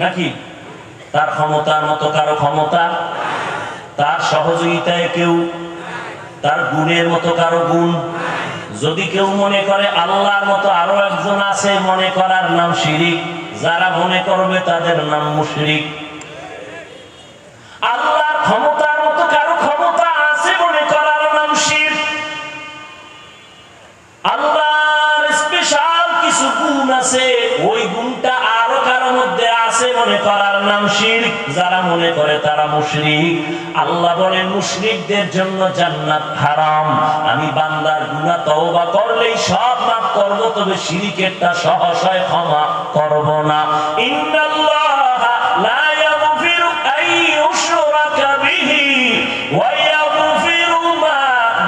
নাকি? তার ক্ষমতার মতো কারো ক্ষমতা, তার সহযোগিতায় কেউ, তার গুণের মতো কারো গুণ। যদি কেউ মনে করে আল্লাহর মতো আরো একজন আছে, মনে করার নাম শিরিক। যারা মনে করবে তাদের নাম মুশরিক। আল্লাহর ক্ষমতার মতো কারো ক্ষমতা আছে মনে করার নাম শিরক। আল্লাহর স্পেশাল কিছু গুণ আছে, ওই গুণটা আরো কারো মধ্যে আছে মনে করার নাম শিরক। যারা মনে করে তারা মুশরিক। আল্লাহ বলেন মুশরিকদের জন্য জান্নাত হারাম। আমি বান্দার গুনাহ তওবা করলেই সব মাফ করব, তবে শিরকেরটা সহসায় ক্ষমা করব না। ইন্নাল্লাহা লা ইয়াগফিরু আন ইউশরাকা বিহি ওয়া ইয়াগফিরু মা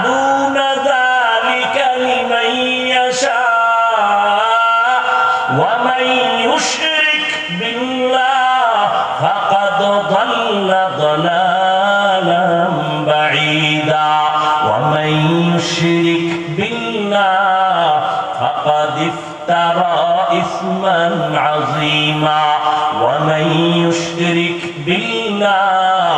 দুনা যালিকা লিমান ইয়াশা ওয়া মান ইউশরিক বিল্লাহ ফাকাদ দাল্লা দালালাম বাঈদা ওয়া মান ইউশরিক বিল্লাহ ফাকাদ ইফতারা ইসমান আযীমা ওয়া মান ইউশরিক বিল্লাহ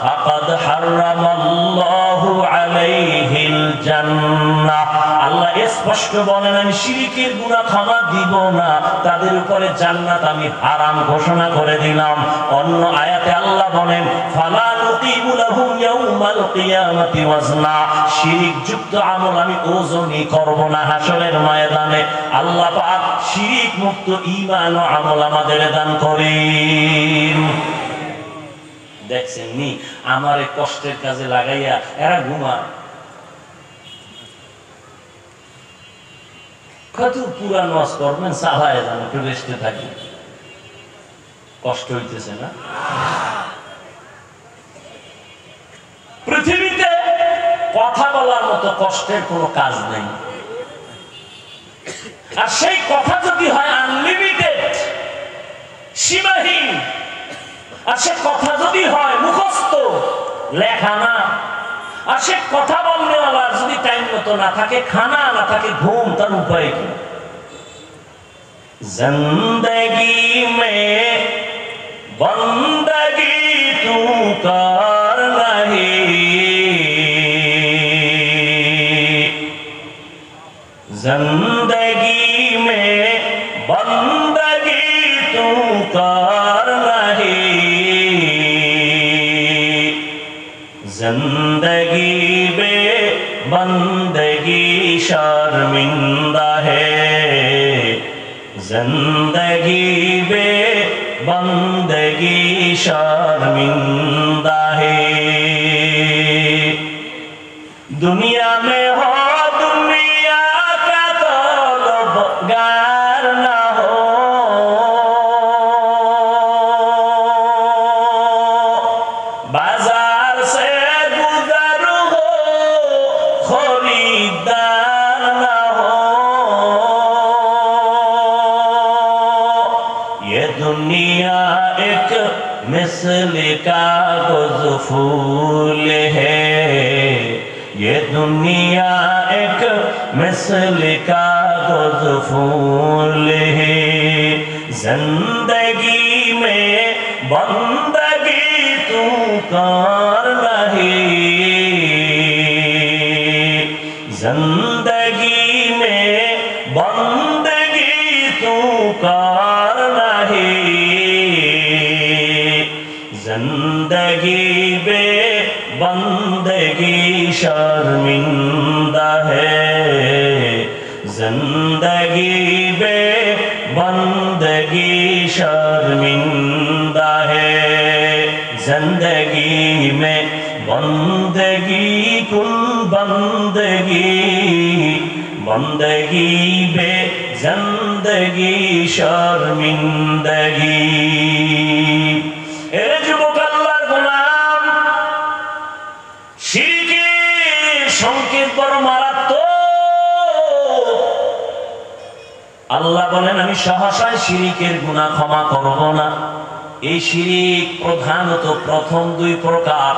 ফাকাদ হারামাল্লাহু আলাইহিল জান্নাহ। আল্লাহ স্পষ্ট বলেন আমি শিরকের গুনাহ ক্ষমা দিব না, তাদের উপরে জান্নাত আমি হারাম ঘোষণা করে দিলাম। অন্য আয়াতে আল্লাহ বলেন ফালা নুকিমু লাহুম ইয়াউমাল কিয়ামাতি ওয়াজনা। শিরক যুক্ত আমল আমি ওজনই করব না হাসরের ময়দানে। আল্লাহ পাক শিরক মুক্ত ঈমান ও আমল আমাদের দান করেন। দেখছেন নি আমারে কষ্টের কাজে লাগাইয়া এরা ঘুমায়। কত পুরা নামাজ পড়বেন, চালায় যান, একটু রেস্টে থাকি। কষ্ট হইতেছে না? পৃথিবীতে কথা বলার মতো কষ্টের কোনো কাজ নেই। আর সেই কথা যদি হয় আনলিমিটেড, সীমাহীন, আর সে কথা যদি হয় মুখস্থ লেখা না, আর সে কথা বললে আবার যদি টাইম মতো না থাকে, খানা না থাকে, ঘুম, তার উপায় কি? জিন্দেগি মে বন্দগি তু কর নাহি, জিন্দেগি মে বন্দগি তু কর নাহি, जिंदगी बे बंदगी शर्मिंदा है, जिंदगी बे बंदगी शर्मिंदा है। दुनिया में हो दुनिया का तलबगार ना हो, बाजार से गुजर हो खरीदार ना हो। ये दुनिया एक मिसल कागज फूल है, ये दुनिया एक मिसल कागज फूल है। जिंदगी में बंदगी तू कर नहीं, जिंदगी में बंदगी तू कर नहीं, जिंदगी बे बंदगी शर्मिंदा है, जिंदगी बे बंदगी शर्मिंदा है। जिंदगी में बंदगी कुल बंदगी, बंदगी बे जिंदगी शर्मिंदगी। এরে যুবক আল্লাহর গোলাম, শিরকের সংকেত বড় মারাত্মক। আল্লাহ বলেন আমি সহসায় শিরকের গুনাহ ক্ষমা করব না। এই শিরিক প্রধানত প্রথম দুই প্রকার,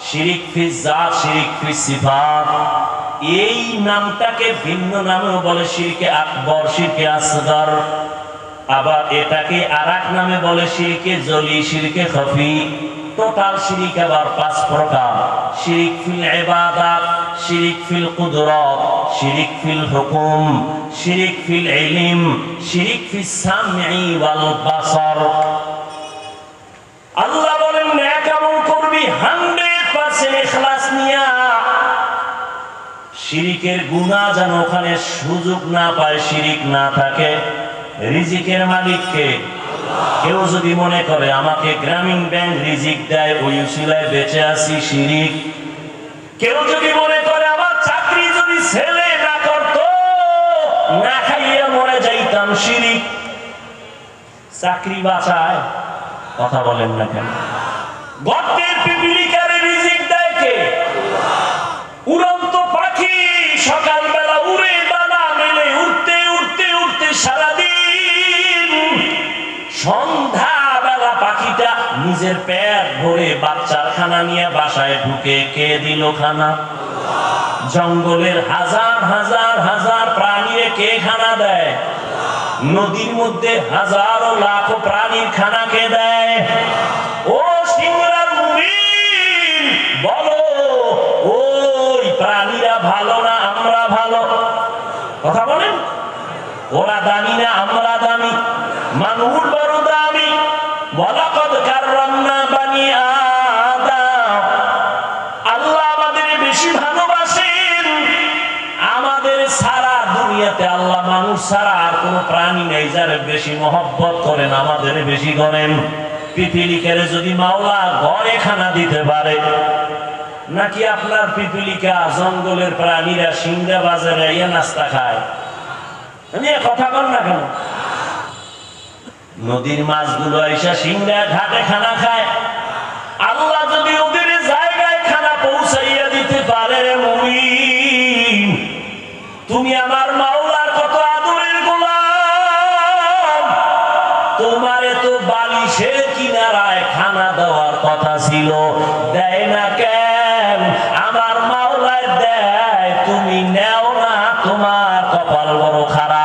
শিরিক ফি জাত, শিরিক ফি সিফাত। এই নামটাকে ভিন্ন নামেও বলে শিরকে আকবর, শিরকে আসগর। আবার এটাকে আরেক নামে বলে শিরকে জলি, শিরকে খফি। টোটাল শিরিক আবার 5 প্রকার। শিরিক ফিল ইবাদাত, শিরিক ফিল কুদরত, শিরিক ফিল হুকুম, শিরিক ফিল ইলম, শিরিক ফিস সামঈ ওয়াল বাসার। আল্লাহ বলেন নেক আমল করবি 100% ইখলাস নিয়া। শিরিকের গুনাহ যেন ওখানে সুযোগ না পায়, শিরিক না থাকে। রিজিকের মালিক কে? কেউ যদি মনে করে আমাকে গ্রামীণ ব্যাংক রিজিক দেয়, ওই উসিলায় বেঁচে আছি, শিরিক। কেউ যদি মনে করে আমার চাকরি যদি ছেলে না করত, না খাইয়া মরে যাইতাম, শিরিক। চাকরি বাঁচায়? কথা বলেন না কেন? গর্তের পিপিলিকারে রিজিক দেয় কে? উড়ন্ত পাখি সকালবেলা উড়ে দানা মেলে উঠতে উঠতে উঠতে সারাদিন, সন্ধ্যা বেলা পাখিটা নিজের পেট ভরে বাচ্চার খানা নিয়ে বাসায় ঢুকে, কে দিল খানা? জঙ্গলের হাজার হাজার হাজার প্রাণীরে কে খানা দেয়? নদীর মধ্যে হাজারো লাখো প্রাণীর খানা কে দেয়? ও সিংড়ার মুমিন, বলো ওই প্রাণীরা ভালো না আমরা ভালো? কথা বলেন। ওরা দামি না আমরা দামি? মানুষ বড় দামি। ওয়ালাকাদ কাররামনা বানি আদম। আল্লাহ আমাদের বেশি ভালোবাসেন। আমাদের সারা দুনিয়াতে আল্লাহ মানুষ ছাড়া আর কোন প্রাণী নেই যারা বেশি মহব্বত করেন, আমাদের বেশি করেন। পিপিলিকারে যদি মাওলা ঘরে খানা দিতে পারে, নাকি আপনার পিপিলিকা জঙ্গলের প্রাণীরা সিংড়া বাজারে ইয়ে নাস্তা খায়? কথা বল না কেন? নদীর মাছগুলো আইসা সিংড়া ঘাটে খানা খায়। আল্লাহ যদি ওদের জায়গায় খানা পৌঁছাইয়া দিতে পারে, রে মুমিন, তুমি আমার মাওলার কত আদরের গোলাম। তোমারে তো বালিশের কিনারায় খানা দেওয়ার কথা ছিল, দেয় না কেন? আমার মাওলায় দেয়, তুমি নেও না, তোমার কপাল বড় খারাপ।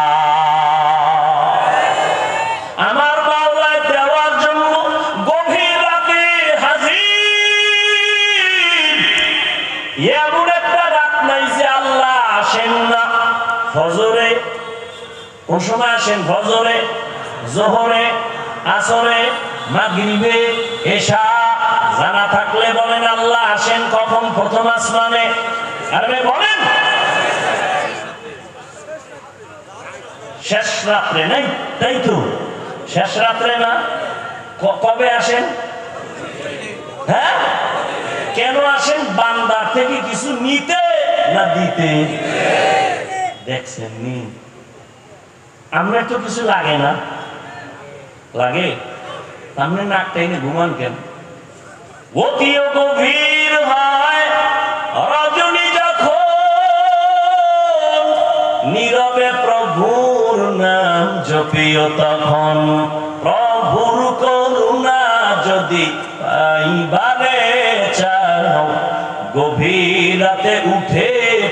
আমার মাওলায় দেওয়ার জন্য গভীর রাতে হাজির। এমন একটা রাত নাই যে আল্লাহ আসেন না। ফজরে কোন সময় আসেন? ফজরে, জোহরে, আসরে, মাগরিবে, এশা। জানা থাকলে বলেন আল্লাহ আসেন কখন? প্রথম আসমানে। আরে বলেন শেষ রাত্রে নাই? তাই তো, শেষ রাত্রে না। কবে আসেন? হ্যাঁ, কেন আসেন? বান্দার থেকে কিছু নিতে না দিতে? দেখছেন নি, আমরা তো কিছু লাগে না। লাগে? আপনি নাক টাইনে ঘুমান কেন? অতিও গভীর হয় রজনী যখন, নীরবে প্রভুর নাম জপিও তখন। প্রভুর করুণা যদি পাইবারে চাও, গভীর রাতে উঠে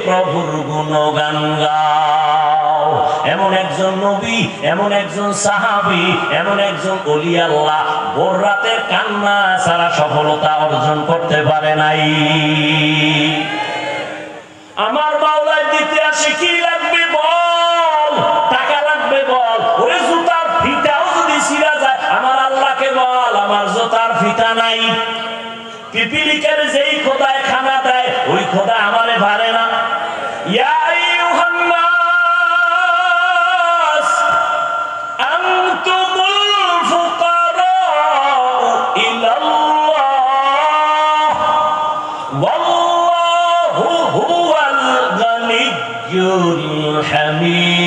প্রভুর গুণগান গাও। এমন একজন নবী, এমন একজন সাহাবী, এমন একজন ওলি আল্লাহ ভোর রাতের কান্না ছাড়া সফলতা অর্জন করতে পারে নাই। আমার মাওলায় দিতে আসে কি লাগবে বল? টাকা লাগবে বল? ওরে জুতার ফিতাও যদি ছিঁড়া যায়, আমার আল্লাহকে বল আমার জুতার ফিতা নাই। পিপিলিকার যেই খোদায় খানা দেয়, ওই খোদা আমারে পারে না। ইয়া আইয়ুহান নাস আনতুমুল ফুকারাউ ইলাল্লাহ ওয়াল্লাহু হুয়াল গানিয়্যুল হামিদ।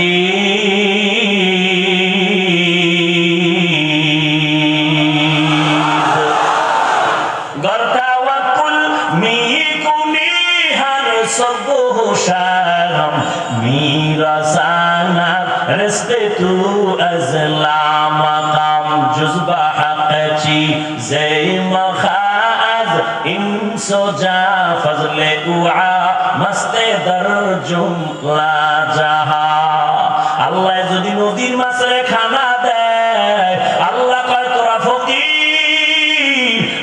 গর্তাওয়াকুল মিকুনি হার সবহ শারম মিরাসানা রিজকে তু আজলা মাকাম জুজবা হাকচি জে মখাজ ইনসোজা ফজলে উআ মস্তে দরজুম লা জাহা। আল্লাহ যদি নদীর মাছে খানা দেয়,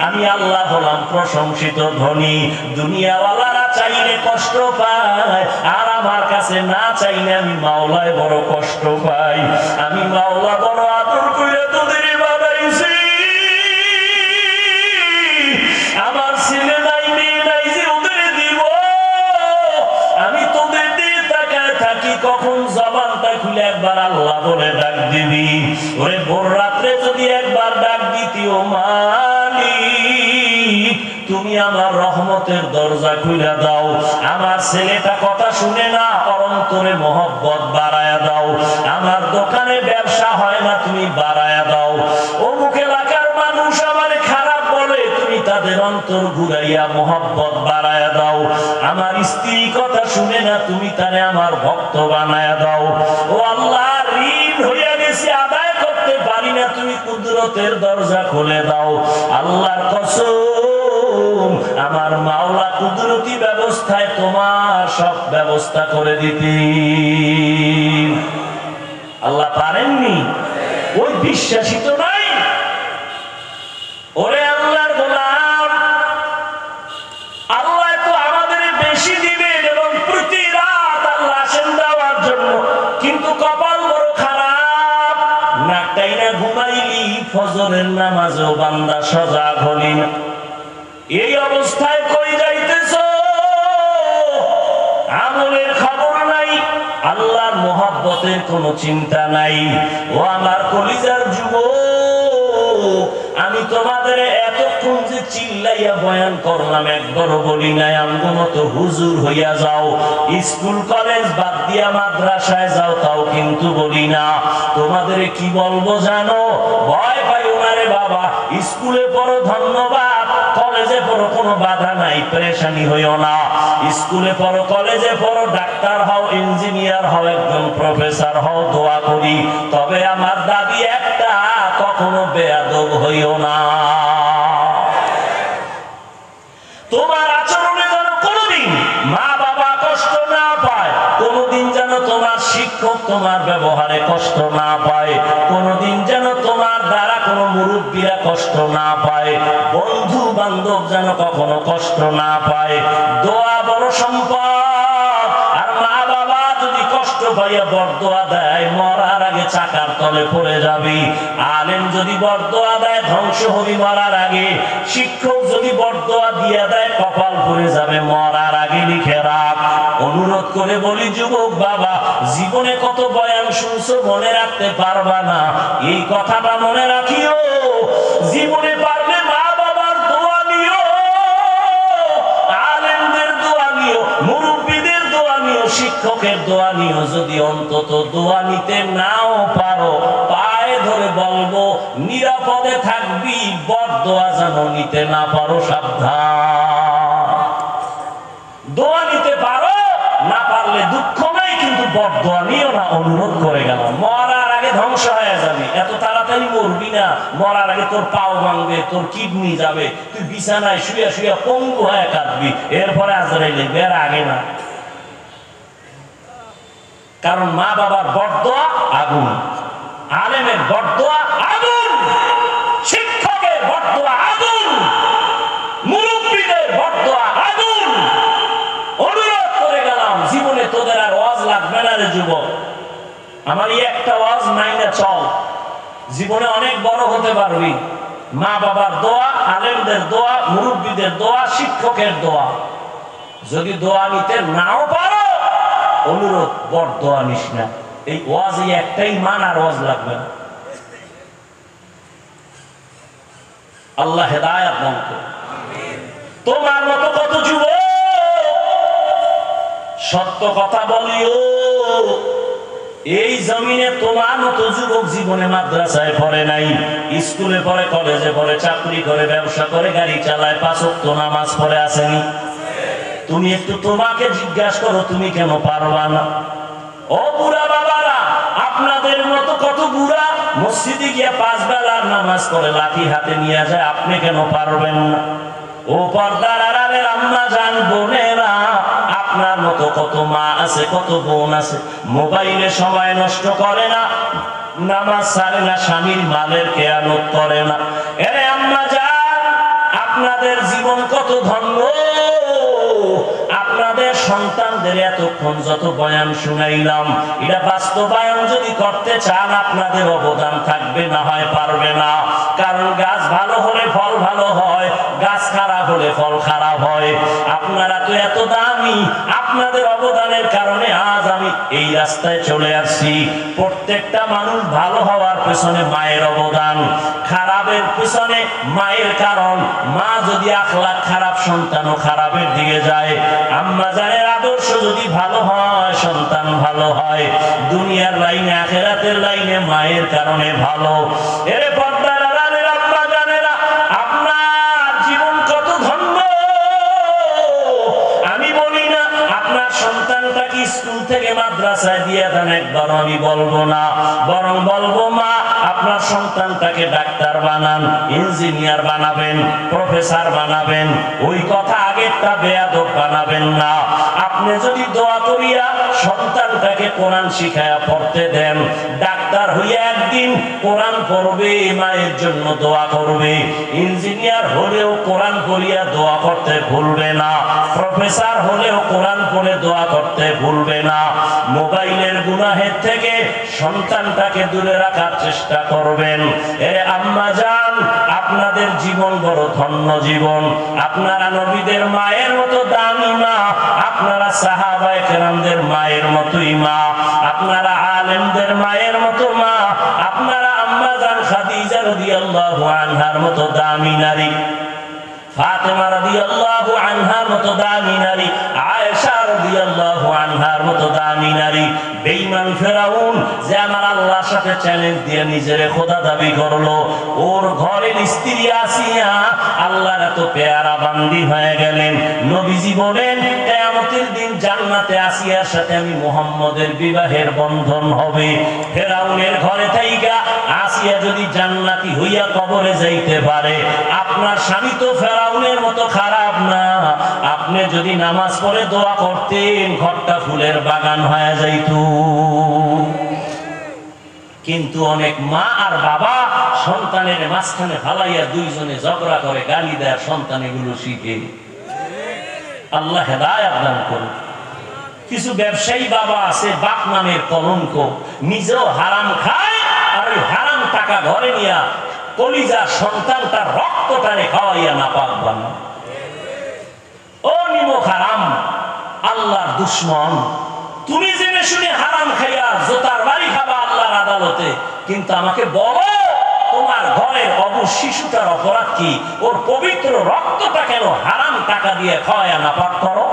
আমি আল্লাহ হলাম প্রশংসিত ধনী। দুনিয়াওয়ালারা চাইলে কষ্ট পায়, আর আমার কাছে না চাইলে আমি মাওলায় বড় কষ্ট পাই। আমি মাওলা বড় আদর করে তোদের বানাইছি। আমার ছেলে নাই মেয়ে নাই যে ওদের দিব। আমি তোদের দিয়ে তাকায় থাকি, কখন জবানটা খুলে একবার আল্লাহ বলে ডাক দিবি। ওরে ভোর রাত্রে যদি একবার ডাক দিতিও মালিক, তুমি আমার রহমতের দরজা খুলে দাও। আমার ছেলেটা কথা শুনে না, অন্তরে মহব্বত বাড়ায়া দাও। আমার দোকানে ব্যবসা হয় না, তুমি বাড়ায়া দাও। অমুক এলাকার মানুষ আমার খারাপ বলে, তুমি তাদের অন্তর ঘুরাইয়া মহব্বত বাড়ায়া দাও। আমার স্ত্রী কথা শুনে না, তুমি তারে আমার ভক্ত বানায়া দাও। ও আল্লাহ, ঋণ হইয়া গেছে, আদায় করতে পারি না, তুমি কুদরতের দরজা খুলে দাও। আল্লাহর কসম, আমার মাওলা কুদরতি ব্যবস্থায় তোমার সব ব্যবস্থা করে দিতি। আল্লাহ পারেননি? ওই বিশ্বাসী তো নাই। ওরে আল্লাহর গোলাম, আল্লাহ তো আমাদের বেশি দিবেন এবং প্রতি রাত আল্লাহ আসেন দেওয়ার জন্য, কিন্তু কপাল বড় খারাপ। নাকটাই না ঘুমাইলি, ফজরের নামাজও বান্দা সজাগ হলি না। এই অবস্থায় কই যাইতেছ? আমলের খবর নাই, আল্লাহর মহব্বতের কোনো চিন্তা নাই। ও আমার কলিজার যুবক, আমি তোমাদের এতক্ষণ যে চিল্লাইয়া বয়ান করলাম, একবারও বলি নাই আমগো হুজুর হইয়া যাও, স্কুল কলেজ বাদ দিয়া মাদ্রাসায় যাও, তাও কিন্তু বলি না। তোমাদের কি বলবো জানো? ভয় পাইও না রে বাবা, স্কুলে পড়ো ধন্যবাদ, কলেজে পড়ো কোনো বাধা নাই, পেরেশানি হইও না। স্কুলে পড়ো, কলেজে পড়ো, ডাক্তার হও, ইঞ্জিনিয়ার হও, একজন প্রফেসর হও, দোয়া করি। তবে আমার দাবি একটা, কখনো বেয়াদব হইও না। তোমার আচরণে যেন কোনোদিন মা বাবা কষ্ট না পায়, কোনোদিন যেন তোমার শিক্ষক তোমার ব্যবহারে কষ্ট না পায়, কোনোদিন যেন তোমার দ্বারা কোনো মুরব্বীরা কষ্ট না পায়, বন্ধু বান্ধব যেন কখনো কষ্ট না পায়। দোয়া বড় সম্পদ, আর মা বাবা যদি কষ্ট পাইয়া বরদোয়া দেয়, মরার আগে চাকার তলে পড়ে যাবি। আলেম যদি বরদোয়া দেয়, ধ্বংস হবি মরার আগে। শিক্ষক যদি বরদোয়া দিয়ে দেয়, কপাল পড়ে যাবে মরার আগে, লিখে রাখ। অনুরোধ করে বলি যুবক বাবা, জীবনে কত বয়ান শুনছো, মনে রাখতে পারবা না, এই কথাটা মনে রাখিও। জীবনে পারলে মা বাবার দোয়া নিও, আলেমদের দোয়া নিও, মুরব্বীদের দোয়া নিও, শিক্ষকের দোয়া নিও। যদি অন্তত দোয়া নিতে নাও পারো, পায়ে ধরে বলবো নিরাপদে থাকবি, বরদোয়া যেন নিতে না পারো, সাবধান। দোয়া নিতে পারো, না পারলে দুঃখ নাই, কিন্তু বরদোয়া নিও না। অনুরোধ করে গেলাম, মরার আগে ধ্বংস হয়ে যাবে, এত তাড়াতাড়ি মরবি না। মরার আগে তোর পাও ভাঙবে, তোর কিডনি যাবে, তুই বিছানায় শুয়ে শুয়ে পঙ্গু হয়ে কাঁদবি, এরপরে আজরাইল লিখবে, এর আগে না। কারণ মা বাবার বরদোয়া আগুন, আলেমের বরদোয়া আগুন, শিক্ষকের বরদোয়া আগুন, মুরব্বীদের বরদোয়া আগুন। অনুরোধ করে গেলাম, জীবনে তোদের আর ওয়াজ লাগবে না রে যুবক। আমার এই একটা ওয়াজ মাইনা চল, জীবনে অনেক বড় হতে পারবি। মা বাবার দোয়া, আলেমদের দোয়া, মুরব্বীদের দোয়া, শিক্ষকের দোয়া। যদি দোয়া নিতে নাও পারো, অনুরোধ, বরদোয়া নিস না। এই ওয়াজ একটাই মান, আর ওয়াজ লাগবে না। আল্লাহ হেদায়েত দান করুন। তোমার মতো কত যুবক সত্য কথা বলিও, এই জমিনে তোমার মতো যুবক জীবনে মাদ্রাসায় পড়ে নাই, স্কুলে পড়ে, কলেজে পড়ে, চাকরি করে, ব্যবসা করে, গাড়ি চালায়, 5 ওয়াক্ত নামাজ পড়ে আসেনি। তুমি একটু তোমাকে জিজ্ঞাসা করো, তুমি কেন পারবা না? ও বুড়া বাবারা, আপনাদের মতো কত বুড়া মসজিদে গিয়া 5 বেলার নামাজ পড়ে, লাঠি হাতে নিয়ে যায়, আপনি কেন পারবেন না? ও পর্দার আড়ালের আম্মা জান, বোনেরা, আপনার মতো কত মা আছে, কত বোন আছে, মোবাইলে সময় নষ্ট করে না, নামাজ ছাড়ে না, স্বামীর মালের খেয়ানত করে না। এরে আম্মা জান, আপনাদের জীবন কত ধন্য। আপনাদের সন্তানদের এতক্ষণ যত বয়ান শুনাইলাম, এটা বাস্তবায়ন যদি করতে চান আপনাদের অবদান থাকবে, না হয় পারবে না। কারণ গাছ ভালো হলে ফল ভালো হয়, গাছ খারাপ হলে ফল খারাপ হয়। আপনারা তো এত দামি, আপনাদের অবদানের কারণে আজ আমি এই রাস্তায় চলে আসছি। প্রত্যেকটা মানুষ ভালো হওয়ার পেছনে মায়ের অবদান, খারাপের পেছনে মায়ের কারণ। মা যদি আখলাক খারাপ, সন্তানও খারাপের দিকে যায়। আম্মা জানের আদর্শ যদি ভালো হয়, সন্তান ভালো হয়। দুনিয়ার লাইনে আখিরাতের লাইনে মায়ের কারণে ভালো। এরে পর্দার আড়ালের আম্মা জানেরা, আপনার জীবন কত ধন্য। আমি বলি না আপনার সন্তানটাকে স্কুল থেকে মাদ্রাসায় দিয়ে দেন, একবার আমি বলবো না, বরং বলবো মা আপনার সন্তানটাকে ডাক্তার বানান, ইঞ্জিনিয়ার বানাবেন, প্রফেসর বানাবেন। ওই কথা আগেরটা বেয়াদব বানাবেন না। আপনি যদি দোয়া করিয়া সন্তানটাকে কোরআন শিখায়া পড়তে দেন, ডাক্তার হইয়া একদিন কোরআন পড়বে, মায়ের জন্য দোয়া করবে। ইঞ্জিনিয়ার হলেও কোরআন পড়িয়া দোয়া করতে ভুলবে না, প্রফেসর হলেও কোরআন পড়ে দোয়া করতে ভুলবে না। মোবাইলের গুনাহের থেকে সন্তানটাকে দূরে রাখার চেষ্টা করবেন। এরে আম্মা জান, আপনাদের জীবন বড় ধন্য জীবন। আপনারা নবীদের মায়ের মতো দামি মা, আপনারা সাহাবায়ে কেরামদের মায়ের মতোই মা, আপনারা আলেমদের মায়ের মতো মা, আপনারা আম্মা জান খাদিজা রাদিয়াল্লাহু আনহার মতো দামি নারী, ফাতেমা রাদিয়াল্লাহু আনহার মতো দামি নারী, আয়েশা রাদিয়াল্লাহু আনহার মতো দামি নারী। বেঈমান ফেরাউন যে আমার আল্লাহর সাথে চ্যালেঞ্জ দিয়ে নিজের খোদা দাবি করলো, ওর ঘরের স্ত্রী আসিয়া আল্লাহর এত পেয়ারা বান্দি হয়ে গেলেন। নবীজি বলেন কিয়ামতের দিন জান্নাতে আসিয়ার সাথে আমি মুহাম্মদের বিবাহের বন্ধন হবে। ফেরাউনের ঘরে থাইকা আসিয়া যদি জান্নাতি হইয়া কবরে যাইতে পারে, আপনার স্বামী তো ফেরাউনের মতো খারাপ না। আপনি যদি নামাজ পড়ে দোয়া করতেন, ঘরটা ফুলের বাগান হয়ে যাইত। কিন্তু অনেক মা আর বাবা সন্তানের মাঝখানে ফালাইয়া দুইজনে ঝগড়া করে, গালি দেয়, সন্তান এগুলো শিখে। আল্লাহ হেদায়েত দান করুন। কিছু ব্যবসায়ী বাবা আছে, বাপ নামের কলঙ্ক, নিজেও হারাম খায় আর ওই হারাম টাকা ঘরে নিয়া কলিজা সন্তানটা রক্তটারে খাওয়াইয়া না পাক বানায়। ও নিমক হারাম, আল্লাহর দুশ্মন, তুমি জেনে শুনে হারাম খাইয়া জোতার বাড়ি খাবা আল্লাহর আদালতে, কিন্তু আমাকে বলো তোমার ঘরের অবশ শিশুটার অপরাধ কি? ওর পবিত্র রক্তটা কেন হারাম টাকা দিয়ে খাওয়াইয়া না পাক করো?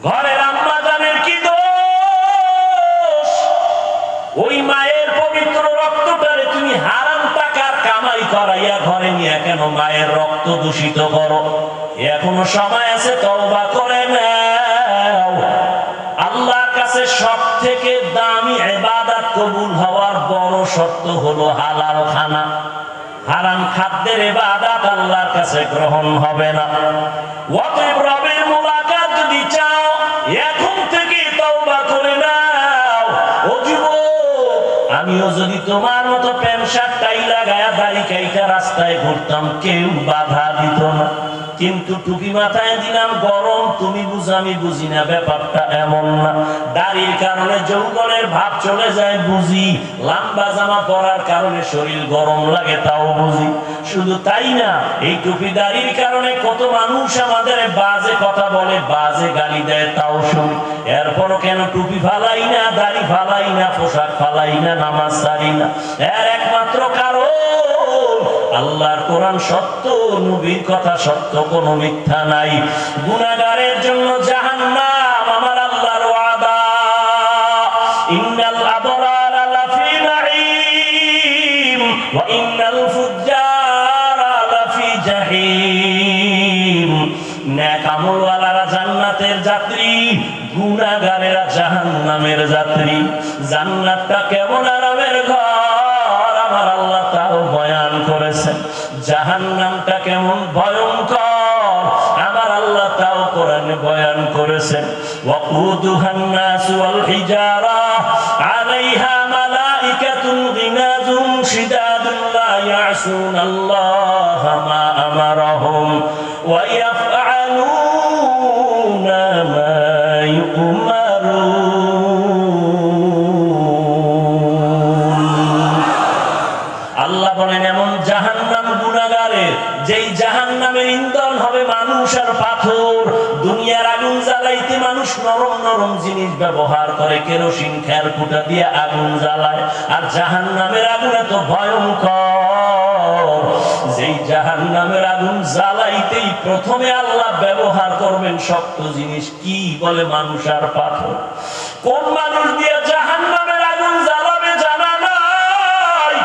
ঘরের আম্মা জানের কি দোষ? ওই মায়ের পবিত্র রক্তটারে তুমি হারাম টাকার কামাই করাইয়া ঘরে নিয়ে কেন মায়ের রক্ত দূষিত করো? এখনো সময় আছে, তওবা করে নাও। আল্লাহর কাছে সবথেকে দামি ইবাদত কবুল হওয়ার বড় শর্ত হলো হালাল খানা। হারাম খাদ্যের ইবাদত আল্লাহর কাছে গ্রহণ হবে না। অতএব রবের মুলাকাত যদি চাও, এখন থেকে তওবা করে নাও। ও যুবক, আমিও যদি তোমার মতো প্যান্ট শার্ট টাই লাগায়া দাড়ি কাইটা রাস্তায় ঘুরতাম, কেউ বাধা দিত না। কিন্তু টুপি মাথায় দিলাম, গরম তুমি বুঝো আমি বুঝি না, ব্যাপারটা এমন না। দাড়ির কারণে যৌবনের ভাব চলে যায় বুঝি, লম্বা জামা পরার কারণে শরীর গরম লাগে তাও বুঝি। শুধু তাই না, এই টুপি দাড়ির কারণে কত মানুষ আমাদের বাজে কথা বলে, বাজে গালি দেয়, তাও শুনি। এরপরও কেন টুপি ফালাই না, দাড়ি ফালাই না, পোশাক ফালাই না, নামাজ ছাড়ি না? এর একমাত্র কারণ আল্লাহর কোরআন সত্য, নবীর কথা সত্য, কোনো মিথ্যা নাই। গুনাহগারের জন্য জাহান্নাম আমার আল্লাহর ওয়াদা। ইন্নাল আবরারা লাফি নাঈম ওয়া ইন্নাল ফুজ্জারা লাফি জাহিম। নেক আমলওয়ালারা জান্নাতের যাত্রী, গুনাহগারেরা জাহান্নামের যাত্রী। জান্নাতটা কেমন আরামের ঘর আমার আল্লাহ তাও বয়ান করেছেন। জাহান্নামটা কেমন ভয়ঙ্কর আমার আল্লাহ তাও কোরআনে বয়ান করেছেন। ওয়াকুদুহান নাস ওয়াল হিজারা আলাইহা মালাইকাতুন গিনাজুন শিদাদুন লা ইয়াসুনাল্লাহা মা আল্লাহ বলেন এমন জাহান্নাম গুনাহগারের, যেই জাহান্নামের ইন্ধন হবে মানুষ আর পাথর। দুনিয়ার আগুন জ্বালাইতে মানুষ নরম নরম জিনিস ব্যবহার করে, কেরোসিন খের কুটা দিয়ে আগুন জ্বালায়। আর জাহান্নামের আগুন এত ভয়ঙ্কর, যেই জাহান্নামের আগুন জ্বালাইতেই প্রথমে আল্লাহ ব্যবহার করবেন শক্ত জিনিস। কি বলে? মানুষ আর পাথর। কোন মানুষ দিয়ে জাহান্নামের আগুন জ্বালাবে জানা নাই।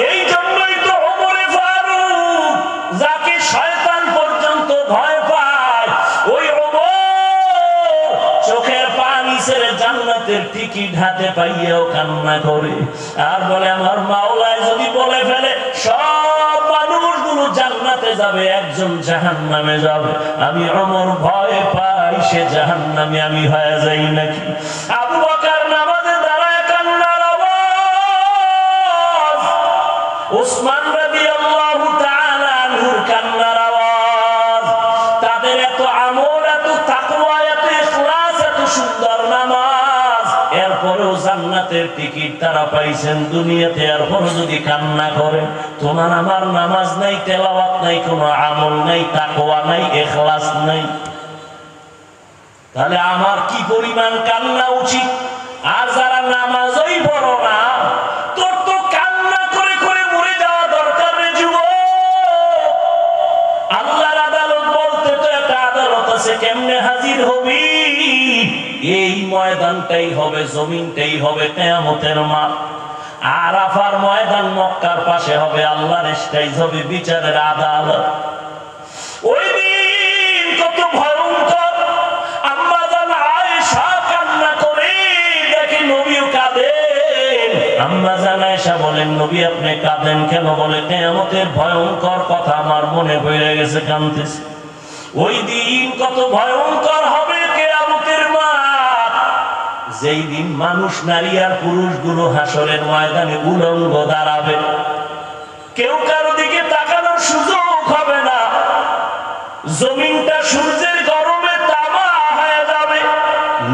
এই জন্যই তো ওমরে ফারুক, যাকে শয়তান পর্যন্ত ভয় পায়, ওই ওমর চোখের পানি ছেড়ে জান্নাতের টিকিট হাতে পাইয়াও কান্না করে আর বলে, আমার মাওলায় যদি বলে ফেলে সব মানুষগুলো জান্নাতে যাবে, একজন জাহান্নামে যাবে, আমি ওমর ভয় পাই সে জাহান্নামে আমি হয়ে যাই নাকি। আবু বকর নামাজে দাঁড়ায় কান্নার আওয়াজ, উসমান রাদিয়াল্লাহু তাআলা আনহুর কান্নার আওয়াজ। তাদের এত আমল, এত তাকওয়া, এত ইখলাস, এত সুন্দর নামাজ, এরপরেও জান্নাতের টিকিট তারা পাইছেন দুনিয়াতে। এরপরও যদি কান্না করে, তোমার আমার নামাজ নাই, তেলাওয়াত নাই, কোনো আমল নাই, তাকওয়া নাই, ইখলাস নাই, তাহলে আমার কি পরিমাণ কান্না উচিত? আর যারা নামাজই পড়ো না, তোর তো কান্না করে করে মরে যাওয়া দরকার রে যুবক। আল্লাহর আদালত বলতে তো একটা আদালত আছে, কেমনে হাজির হবি? এই ময়দানটাই হবে, জমিনটাই হবে কিয়ামতের মাঠ। আরাফার ময়দান মক্কার পাশে হবে, আল্লাহর স্টেজ হবে, বিচারের আদালত। ওই দিন কত ভয়ঙ্কর! আম্মা জান আয়েশা কান্না করে দেখে নবীও কাঁদেন। আম্মা জান আয়েশা বলেন, নবী আপনি কাঁদেন কেন? বলে, কিয়ামতের ভয়ঙ্কর কথা আমার মনে পড়ে গেছে, কাঁদতেছি। ওই দিন কত ভয়ঙ্কর হবে কিয়ামতের মাঠ, যেই দিন মানুষ, নারী আর পুরুষগুলো হাসরের ময়দানে উলঙ্গ দাঁড়াবে, কেউ কারো দিকে তাকানোর সুযোগ হবে না। জমিনটা সূর্যের গরমে তামা হয়ে যাবে।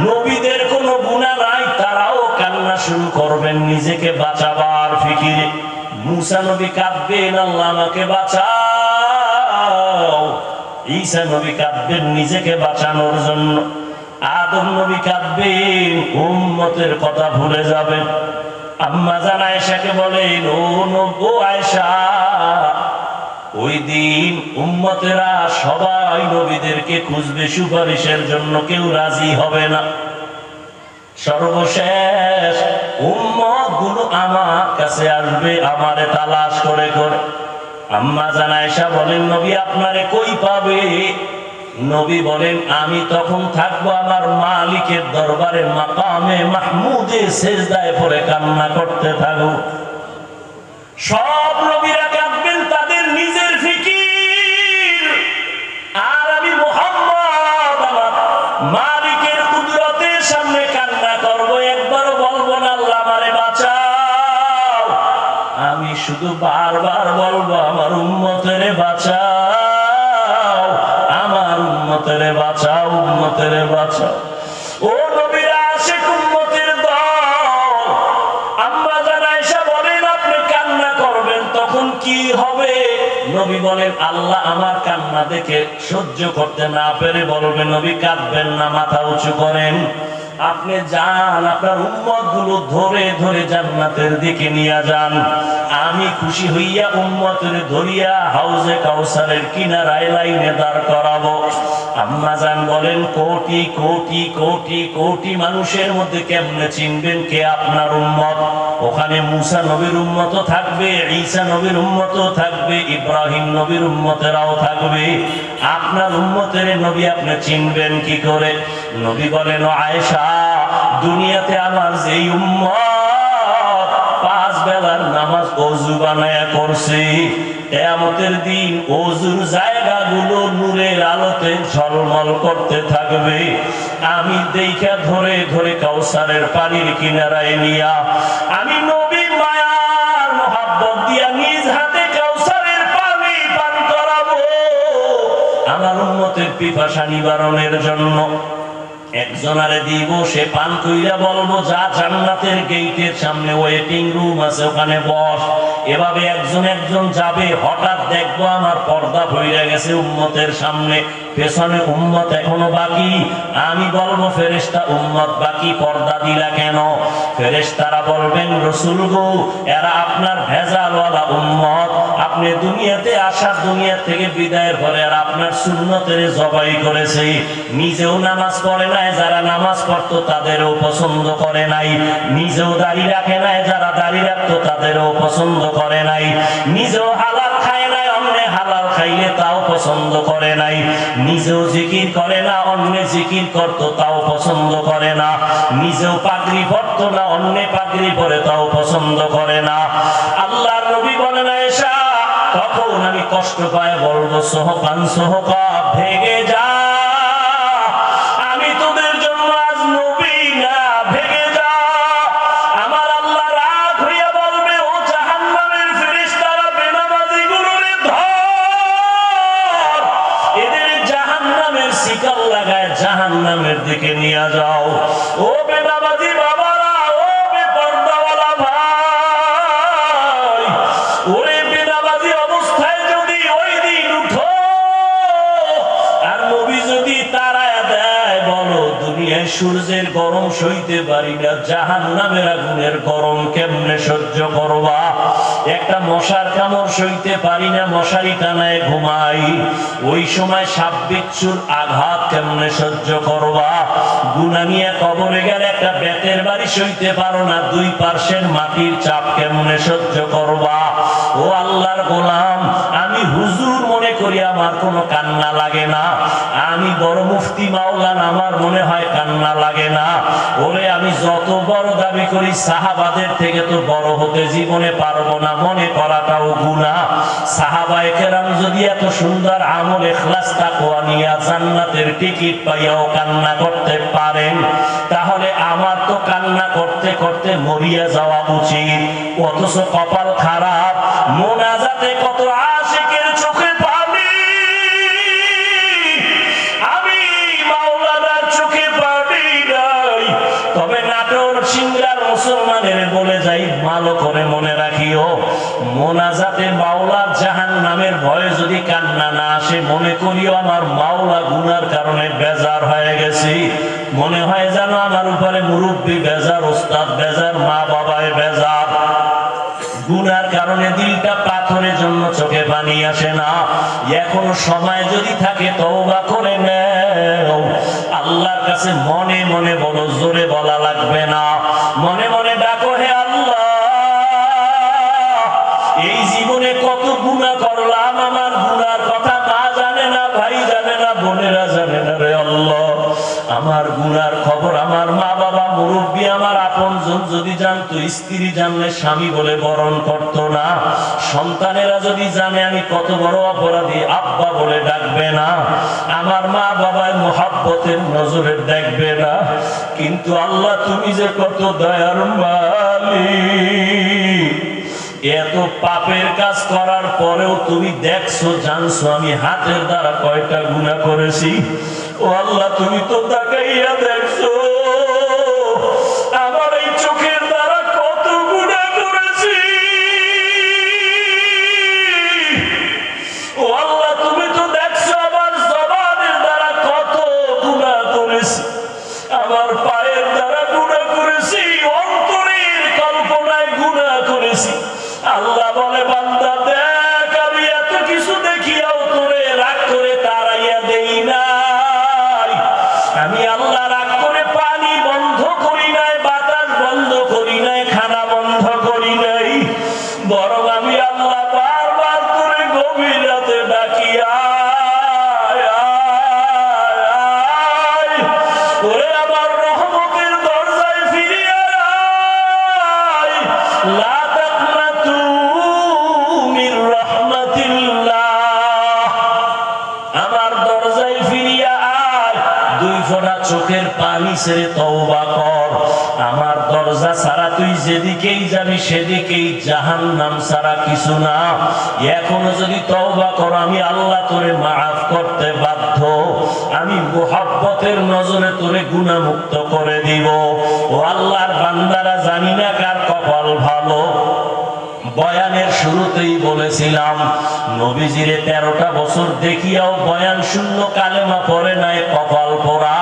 নবীদের কোনো গুনাহ নাই, তারাও কান্না শুরু করবেন নিজেকে বাঁচাবার ফিকিরে। মুসা নবী কাঁদবেন, আল্লাহ আমাকে বাঁচাও। ঈসা নবী কাঁদবেন নিজেকে বাঁচানোর জন্য। আদম নবী কাঁদবেন, উম্মতের কথা ভুলে যাবেন। আম্মা জান আয়েশাকে বলেন, ও আয়েশা, ওই দিন উম্মতেরা সবাই নবীদেরকে খুঁজবে সুপারিশের জন্য, কেউ রাজি হবে না। সর্বশেষ উম্মত গুলো আমার কাছে আসবে, আমারে তালাশ করে করে। আম্মা জান আয়েশা বলেন, নবী আপনারে কই পাবে? নবী বলেন, আমি তখন থাকবো আমার মালিকের দরবারে, মাকামে মাহমুদে সেজদায় পড়ে কান্না করতে থাকবো। সব নবীরা কাঁদবেন তাদের নিজের ফিকির, আর আমি মুহাম্মদ আমার মালিকের কুদরতের সামনে কান্না করব, একবারও বলবো না আল্লাহ আমারে বাঁচাও। আমি শুধু বারবার বলবো, আমার উম্মতের বাঁচাও, আমার উম্মতের বাঁচাও, উম্মতের বাঁচাও। ও নবীরা আশিক উম্মতের দল। আম্মা জান আয়েশা বলেন, আপনি কান্না করবেন, তখন কি হবে? নবী বলেন, আল্লাহ আমার কান্না দেখে সহ্য করতে না পেরে বলবে, নবী কাঁদবেন না, মাথা উঁচু করেন। আপনি যান, আপনার উম্মত গুলো ধরে ধরে জান্নাতের দিকে নিয়ে যান। আমি খুশি হইয়া উম্মতের ধরিয়া হাউজে কাউসারের কিনারায় লাইনে দাঁড় করাবো। আম্মা জান বলেন, কোটি কোটি কোটি কোটি মানুষের মধ্যে কেমনে চিনবেন কে আপনার উম্মত? ওখানে মুসা নবীর উম্মত থাকবে, ঈসা নবীর উম্মত থাকবে, ইব্রাহিম নবীর উম্মতেরাও থাকবে। আপনার উম্মতের নবী আপনি চিনবেন কি করে? নবী বলেন, আয়েশা, দুনিয়াতে আমার যেই উম্মত 5 বেলার নামাজ ওযু বানায়া করছে, কিয়ামতের দিন ওযুর জায়গাগুলো নূরের আলোতে ঝলমল করতে থাকবে। আমি দেখা ধরে ধরে কাউসারের পানির কিনারায় নিয়া, আমি নবী মায়ার মোহাব্বত দিয়া নিজ হাতে কাউসারের পানি পান করাবো আমার উম্মতের পিপাসা নিবারণের জন্য। একজনারে দিব, সে পান কইরা বলবো, যা জান্নাতের গেটের সামনে ওয়েটিং রুম আছে, ওখানে বস। এভাবে একজন একজন যাবে, হঠাৎ দেখবো আমার পর্দা হয়ে গেছে উম্মতের সামনে, পেছনে উম্মত এখনো বাকি। আমি বলবো ফেরেশতা উম্মত বাকি, পর্দা দিলা কেন? ফেরেশতারা বলবেন রাসূল গো, এরা আপনার ভেজালওয়ালা উম্মত, আপনি দুনিয়াতে আসার দুনিয়া থেকে বিদায়ের পরে আর আপনার সুন্নতের জবাই করেছে, নিজেও নামাজ পড়ে নাই, যারা নামাজ পড়তো তাদেরও পছন্দ করে নাই, নিজেও দাড়ি রাখে নাই, যারা দাড়ি রাখতো তাদেরও পছন্দ করে নাই, নিজেও হালাল খায় নাই, অন্য হালাল খাইলে তাও পছন্দ করে নাই, নিজেও জিকির করে না, অন্য জিকির করতো তাও পছন্দ করে না, নিজেও পাগড়ি পরতো না, অন্য পাগড়ি পরে তাও পছন্দ করে না। আল্লাহর নবী বলেন আয়েশা, তখন আমি কষ্ট পায় বলবো সোহকান সোহকা, ভেগে যা, আমি তোদের জন্য আজ নবী না, ভেগে যা। আমার আল্লাহ রাগ হইয়া বলবে, ও জাহান্নামের ফেরেশতারা, বেনামাজি গুলোরে ধর, এদের জাহান্নামের শিকল লাগায় জাহান্নামের দিকে নিয়ে যাও। ও বেনামাজি বাবারা, ও বেপরদাওয়ালা ভাই, ওরে বেনামাজি অবস্থায় যদি ওই দিন উঠো আর নবী যদি তাড়ায়া দেয়, বলো দুনিয়ায় সূর্যের গরম সইতে পারি না, জাহান্নামের আগুনের গরম কেমনে সহ্য করবা? একটা মশার কামড় সইতে পারি না, মশারি টানায় ঘুমাই, ওই সময় সাপ বিচ্ছুর আঘাত কেমনে সহ্য করবা? গুনাহ নিয়ে কবরে গেলে একটা বেতের বাড়ি সইতে পারো না, দুই পার্শ্বের মাটির চাপ কেমনে সহ্য করবা? ও আল্লাহর গোলাম, আমি হুজুর মনে করি আমার কোনো কান্না লাগে না, আমি বড় মুফতি মাওলানা আমার মনে হয় কান্না লাগে না। ওরে আমি যত বড় দাবি করি সাহাবাদের থেকে তো বড় হতে জীবনে পারবো না, মনে করাটাও গুনাহ। সাহাবায়ে কেরাম যদি এত সুন্দর আমল ইখলাস তাকওয়া নিয়ে জান্নাতের টিকিট পাইয়াও কান্না করতে পারেন, তাহলে আমার তো কান্না করতে করতে মরিয়া যাওয়া উচিত। অথচ কপাল খারাপ, মোনাজাতে কত আশিকের চোখে পানি, আমি মাওলানার চোখে পানি নাই। তবে নাটোর সিংড়ার মুসলমানের বলে যাই, ভালো করে মনে রাখিও, মোনাজাতে মাওলার জাহান্নামের ভয়ে যদি কান্না না আসে, মনে করিও আমার মাওলা গুনার কারণে বেজার হয়ে গেছি, মনে হয় যেন আমার উপরে মুরব্বী বেজার, ওস্তাদ বেজার, মা বাবায় বেজার। গুনার কারণে দিলটা পাথরের জন্য চোখে পানি আসে না। এখনো সময় যদি থাকে তওবা করে নেও, আল্লাহর কাছে মনে মনে বলো, জোরে বলা লাগবে না, মনে মনে ডাকো, হে আল্লাহ, এই জীবনে কত গুনাহ করলাম, আমার গুনার কথা মা জানে না, ভাই জানে না, বোনেরা জানে না, রে আল্লাহ, আমার গুনার খবর আমার মা বাবা, মুরব্বী, আমার আপনজন যদি জানতো, স্ত্রী জানলে স্বামী বলে বরণ করতো না, সন্তানেরা যদি জানে আমি কত বড় অপরাধী, আব্বা বলে ডাকবে না, আমার মা বাবায় মুহাব্বতের নজরে দেখবে না। কিন্তু আল্লাহ তুমি যে কত দয়ার মালিক, এত পাপের কাজ করার পরেও তুমি দেখছো, জানছো আমি হাতের দ্বারা কয়টা গুনাহ করেছি। ও আল্লাহ, তুমি তো তাকাইয়া দেখছো আমার এই চোখের দ্বারা কত গুনাহ করেছি। ও আল্লাহ, তুমি তো দেখছো আমার জবানের দ্বারা কত গুনাহ করেছি, আমার পায়ের দ্বারা গুনাহ করেছি, অন্তরের কল্পনায় গুনাহ করেছি। আল্লাহ বলে, বান্দা দেখ, আমি এত কিছু দেখিয়াও তোরে রাগ করে তাড়াইয়া দেই নাই, আমি আল্লাহ রাগ করে পানি বন্ধ করি নাই, বাতাস বন্ধ করি নাই, খানা বন্ধ করি নাই, বরং আমি আল্লাহ বারবার করে গভীর রাতে ডাকি, ওরে আমার রহমতের দরজায় ফিরিয়ে আয়, লা তাকনাতু মির রাহমাতিল্লাহ, আমার দরজায় ফিরিয়ে আয়, দুই ফোঁটা চোখের পানি ছেড়ে তওবা কর, আমার দরজা ছাড়া তুই যেদিকেই যাবি সেদিকেই জাহান্নাম ছাড়া কিছু না। এখনো যদি তওবা কর, আমি আল্লাহ তোরে মাফ করতে বাধ্য, আমি মুহাব্বতের নজরে তোরে গুনাহ মুক্ত করে দিব। ও আল্লাহর বান্দারা, জানি না কার কপাল ভালো, বয়ানের শুরুতেই বলেছিলাম নবীজিরে 13টা বছর দেখিয়াও বয়ান শূন্য কালেমা পড়ে নাই, কপাল পোড়া।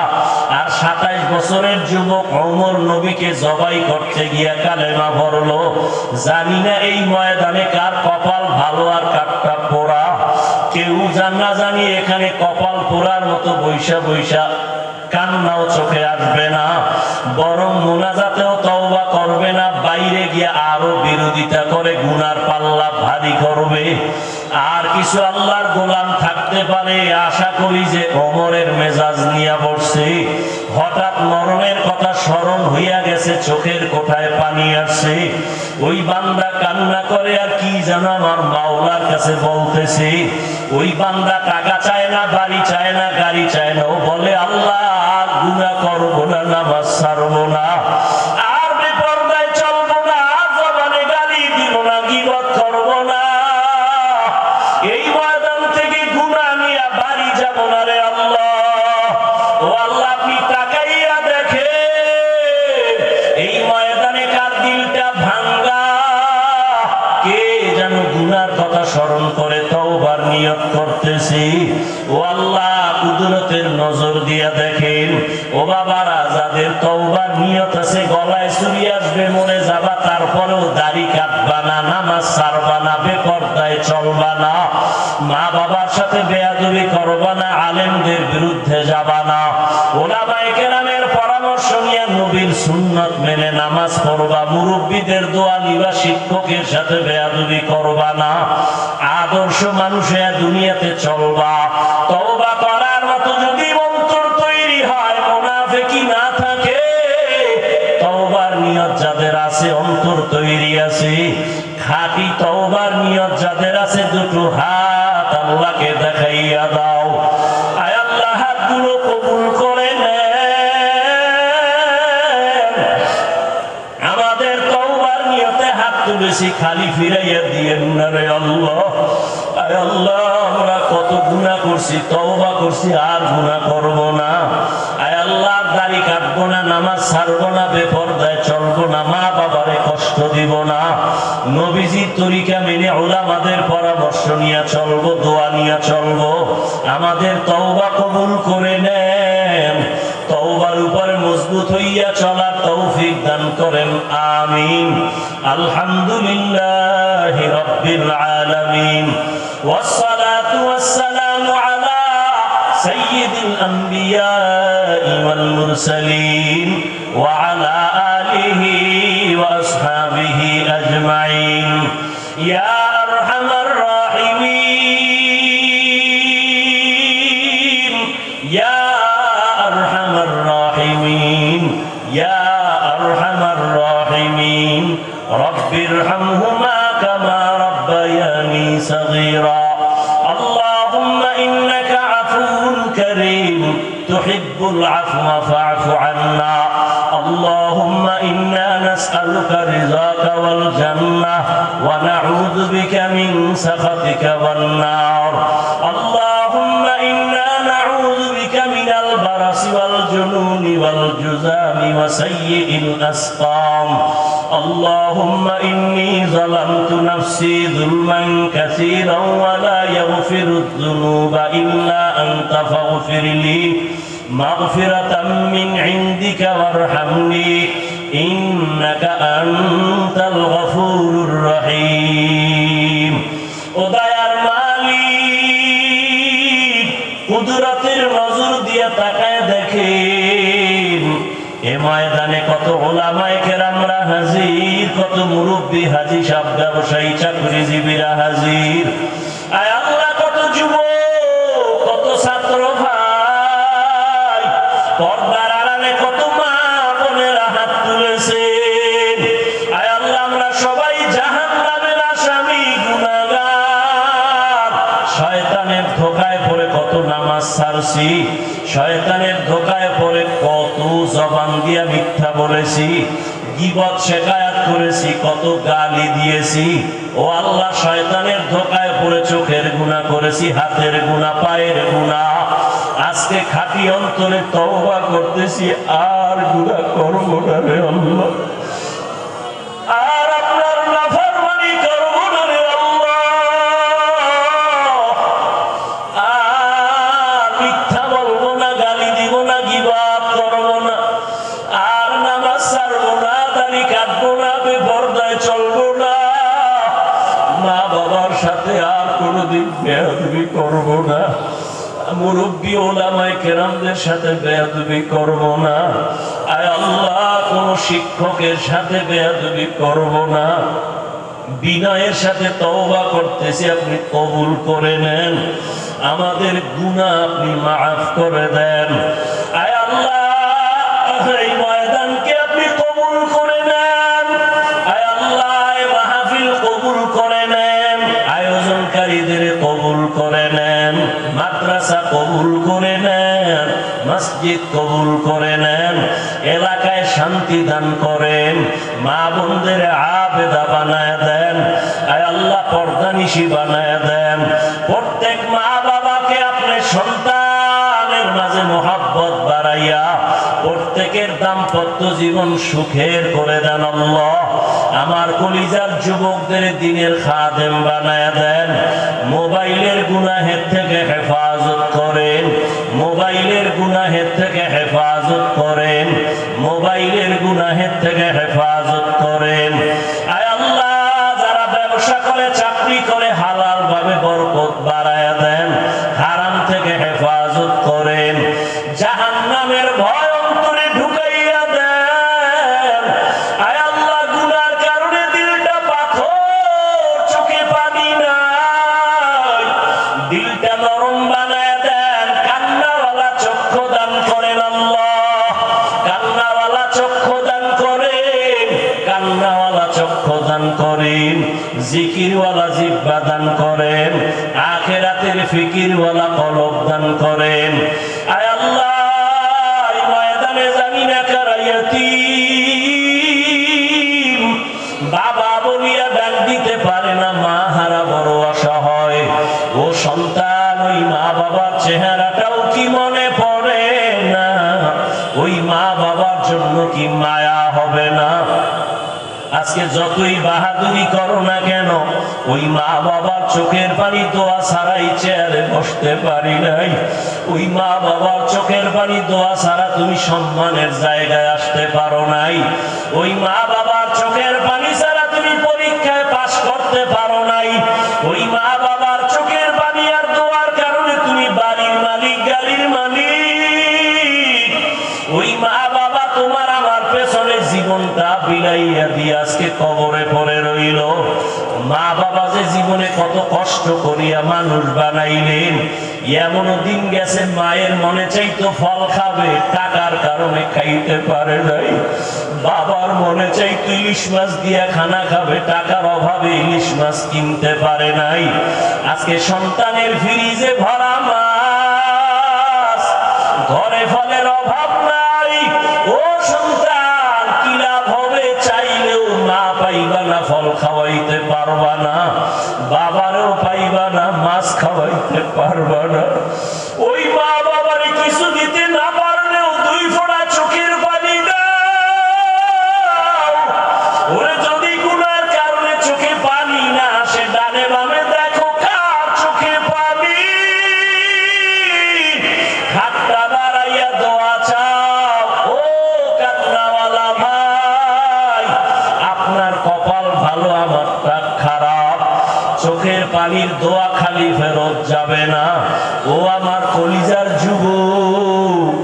আর 27 বছরের যুবক ওমর নবীকে জবাই করতে গিয়া কালেমা পড়লো। জানি না এই ময়দানে কার কপাল ভালো আর কারটা পোড়া। কেউ জানা জানি এখানে কপাল পোড়ার মতো বৈশা বৈশা কান্নাও চোখে আসবে না, বরং মুনাজাতেও তওবা করবে না, বাইরে গিয়ে আরো বিরোধিতা করে গুনার পাল্লা ভারী করবে। আর কিছু আল্লাহর গোলাম থাকতে পারে, আশা করি যে ওমরের মেজাজ নিয়ে বসছে, হঠাৎ মরণের কথা স্মরণ হইয়া গেছে, চোখের কোঠায় পানি আসছে। ওই বান্দা কান্না করে আর কি যেন আমার মাওলার কাছে বলতেছে। ওই বান্দা টাকা চায় না, বাড়ি চায় না, গাড়ি চায় না, ও বলে আল্লাহ গুনাহ করবো না, নামাজ ছাড়বো না, আর বেপরদায় চলবো না, জবানে গালি দিব না, গীবত করবো না, এই ময়দান থেকে গুনাহ নিয়ে বাড়ি যাব না রে আল্লাহ। ও আল্লাহ আপনি তাকাইয়া দেখে এই ময়দানে কার দিলটা ভাঙ্গা, কে যেন গুনার কথা স্মরণ করে তওবার নিয়ত করতেছি। ও আল্লাহ কুদরতের নজর দিয়া দেখেন। ও বাবারা, যাদের তওবার নিয়ত আছে, গলায় চুরি আসবে, মরে যাবা, তারপরেও দাড়ি কাটবা না, নামাজ ছাড়বা না, বেপরদায় চলবা না, মা বাবার সাথে বেয়াদবি করবা না, আলেমদের বিরুদ্ধে যাবা না, ওলামায়ে কেরামের পরামর্শ নিয়ে নবীর সুন্নত মেনে নামাজ পড়বা, মুরব্বীদের দোয়া নিবা, শিক্ষকের সাথে বেয়াদবি করবা না, আদর্শ মানুষে দুনিয়াতে চলবা। তওবা করার মতো যদি অন্তর তৈরি হয়, মুনাফিকি না থাকে, তওবার নিয়ত যাদের আছে, অন্তর তৈরি আছে, খাঁটি তওবার নিয়ত যাদের আছে, দুটো হাত আল্লাহকে দেখাইয়া দাও। আয় আল্লাহ হাতগুলো কবুল করে নেন। আমাদের তওবার নিয়তে হাত তুলেছি, খালি ফিরাইয়া দিয়েন না রে আল্লাহ। আয় আল্লাহ আমরা কত গুনাহ করছি, তওবা করছি, আর গুনাহ করব না। আয় আল্লাহ দাড়ি কাটবো না, নামাজ ছাড়বো না, বেপরদায় চলবো না, মা বাবারে কষ্ট দিব না, নবীজির তরিকা মেনে উলামাদের পরামর্শ নিয়ে চলবো, দোয়া নিয়ে চলবো। আমাদের তওবা কবুল করে নেন, তওবার উপরে মজবুত হইয়া চলার তৌফিক দান করেন, আমিন। আলহামদুলিল্লাহি রাব্বিল আলামিন, والصلاة والسلام على سيد الأنبياء والمرسلين وعلى آله وأصحابه أجمعين يا أرحم الراحمين يا أرحم الراحمين يا أرحم الراحمين رب ارحمهما كما ربياني صغيرا اللهم إنك عفو كريم تحب العفو فاعف عنا اللهم إنا نسألك رضاك والجنة ونعوذ بك من سخطك والنار اللهم إنا نعوذ بك من البرص والجنون والجذام وسيء الأسقام اللهم إني ظلمت نفسي ظلما كثيرا ولا يغفر الذنوب إلا أنت فاغفر لي مغفرة من عندك وارحمني إنك أنت الغفور الرحيم উদয়ার মালিক কুদরতের নজর দিয়ে তাকায় দেখেন এ ময়দানে কত উলামায়ে কেরামরা হাজির, কত মুরব্বী হাজী সাহেব, ব্যবসায়ী চাকরিজীবীরা হাজির। আয় আল্লাহ কত যুবক, কত ছাত্র ভাই, পর্দার আড়ালে কত মা বোনেরা হাত তুলেছেন। আয় আল্লাহ আমরা সবাই জাহান্নামের আসামি, গুনাহগার। শয়তানের ধোঁকায় পড়ে কত নামাজ ছাড়ছি, শয়তানের ধোঁকায় পড়ে কত জবান দিয়া মিথ্যা বলেছি, গীবত শিকায়াত করেছি, কত গালি দিয়েছি। ও আল্লাহ শয়তানের ধোঁকায় পড়ে চোখের গুনাহ করেছি, হাতের গুনাহ, পায়ের গুনাহ। আজকে খাঁটি অন্তরে তওবা করতেছি, আর গুনাহ করব না রে আল্লাহ, আর আপনার নাফরমানি করব সাথে আর কোনোদিন বেয়াদবি করব না, মুরব্বী ওলামায়ে কেরামদের সাথে বেয়াদবি করব না, আয় আল্লাহ কোন শিক্ষকের সাথে বেয়াদবি করব না। বিনয়ের সাথে তওবা করতেছি, আপনি কবুল করে নেন, আমাদের গুনাহ আপনি মাফ করে দেন। আয় আল্লাহ এই ময়দানকে আপনি কবুল করে নেন, আয় আল্লাহ এই মাহফিল কবুল করে নেন, আয়োজনকারীদের কবুল করে নেন, মাদ্রাসা কবুল করে নেন, মসজিদ কবুল করে নেন, এলাকায় শান্তি দান করেন, মা বোনদের আবেদা বানায় দেন, আয় আল্লাহ পর্দানিশী বানায় দেন। প্রত্যেক মা বাবাকে আপনি সন্তানের মাঝে মোহাব্বত বাড়াইয়া প্রত্যেকের দাম্পত্য জীবন সুখের করে দেন আল্লাহ। আমার কলিজার যুবকদের দ্বীনের খাদেম বানায় দেন, মোবাইলের গুনাহের থেকে হেফাজত করেন, মোবাইলের গুনাহের থেকে হেফাজত করেন, মোবাইলের গুনাহের থেকে হেফাজত করেন। আয় আল্লাহ যারা ব্যবসা করে চাকরি করে হালাল ভাবে বরকত বাড়ায়া দেন, হারাম থেকে হেফাজত করেন, জাহান্নামের ভয় অন্তরে ঢুকাইয়া দেন। আয় আল্লাহ গুনার কারণে দিলটা পাথর, চোখে পানি নাই, দিলটা নরম বানায় দেন, কান্নাওয়ালা চক্ষু দান করেন আল্লাহ, কান্নাওয়ালা চক্ষু দান করেন, কান্নাওয়ালা চক্ষু দান করেন, জিকিরওয়ালা জিহ্বা দান করেন, আখিরাতের ফিকিরওয়ালা কলব দান করেন। আয় আল্লাহ এই ময়দানে জানি না কারা ইয়াতীম, বাবা বলিয়া ডাক দিতে পারে না, মা হারা বড় অসহায়। ও সন্তান, ওই মা বাবার চেহারাটাও কি মনে পড়ে না? ওই মা বাবার জন্য কি মায়া হবে না? আজকে যতই বাহাদুরি করো না কেন, ওই মা বাবার চোখের পানি দোয়া ছাড়াই চেয়ারে বসতে পারি নাই, ওই মা বাবার চোখের পানি দোয়া ছাড়া তুমি সম্মানের জায়গায় আসতে পারো নাই, ওই মা বাবার চোখের পানি ছাড়া তুমি পরীক্ষায় পাস করতে পারো নাই, ওই মা বাবার চোখের পানি আর দোয়ার কারণে তুমি বাড়ির মালিক, গাড়ির মালিক। ওই মা বাবা তোমার আমার পেছনে জীবনটা বিলাইয়া দিয়ে আজকে কবরে পড়ে রইল। মা বাবা যে জীবনে কত কষ্ট করিয়া মানুষ বানাইলেন, এমনও দিন গেছে মায়ের মনে চাইতো ফল খাবে, টাকার কারণে খাইতে পারে নাই, বাবার মনে চাইতো ইলিশ মাছ দিয়া খানা খাবে, টাকার অভাবে ইলিশ মাছ কিনতে পারে নাই। আজকে সন্তানের ফ্রিজে ভরা মাছ, ঘরে ফলের অভাব নাই। ও সন্তান, কি লাভ হবে? চাইলেও মা পাইবা না, ফল খাওয়াইতে পারবা না, বাবারও পাইবা না, মাছ খাওয়াইতে পারবা না। ওই মা বাবার কিছু দিতে না পারলেও দুই ফোঁটা চোখের পানি দাও। ওরে যদি গুনার কারণে চোখে পানি না আসে, ডানে বামে দেখো কার চোখে পানি, হাতটা বাড়াইয়া দোয়া চাও। ও কান্নাওয়ালা ভাই, আপনার কপাল ভালো, আমারটা খারাপ। চোখের পানির দোয়া খালি ফেরত যাবে না। ও আমার কলিজার যুবক,